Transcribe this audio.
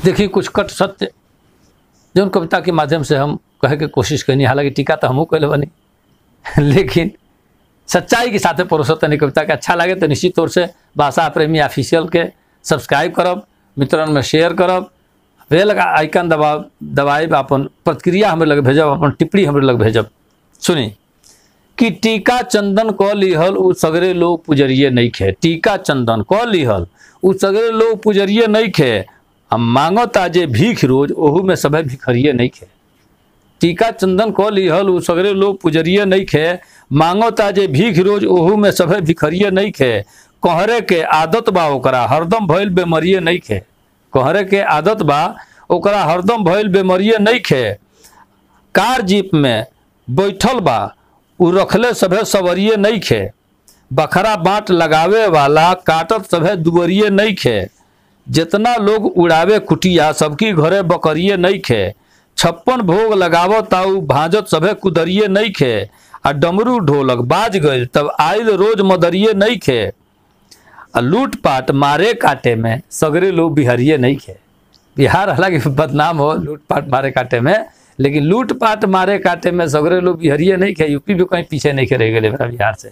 देखिए कुछ कट सत्य जो कविता के माध्यम से हम कहे के कोशिश करनी, हालांकि टीका तो हमहू कैले बनी, लेकिन सच्चाई के साथ परोसतनी कविता के अच्छा लगे तो निश्चित तौर से भाषा प्रेमी ऑफिशियल के सब्सक्राइब करब, मित्रन में शेयर करब, बेल का आइकन दबाइब, अपन प्रतिक्रिया हमारे लगे भेजब, अपन टिप्पणी हमारे लगे भेजब। सुनी कि टीका चंदन क लिहल उ सगरे लोग पुजरिए नहीं खे, टीका चंदन क लिहल उ सगरे लोग पुजरिए नहीं खे, हम मांगो ताजे भीख रोज ओहू में सभे भिखरिए नहीं खे। टीका चंदन क लिहल उ सगरे लोग पुजरिए नहीं खे, मांगो ताजे भीख रोज ओहू में सभे भिखरिए नहीं खे। कहरे के आदत बा ओकरा हरदम भइल बेमरिए नहीं खे, कहरे के आदत बा ओकरा हरदम भइल बेमरिए नहीं खे। कार जीप में बैठल बा उ रखले सभे सवरिए नहीं खे, बखरा बाट लगावे वाला काटत सभे दुवरिए नहीं खे। जितना लोग उड़ावे कुटिया सबकी घरे बकरिए नहीं खे, 56 भोग लगावो ताऊ भाजत सभे कुदरिए नहीं खे। आ डमरू ढोलक बाज गए तब आइल रोज मदरिए नहीं खे। लूटपाट मारे काटे में सगरे लोग बिहारिए नहीं खे। बिहार हालांकि बदनाम हो लूटपाट मारे काटे में, लेकिन लूटपाट मारे काटे में सगरे लोग बिहारिए नहीं खे। यूपी भी कहीं पीछे नहीं खे रह गए मेरा बिहार से।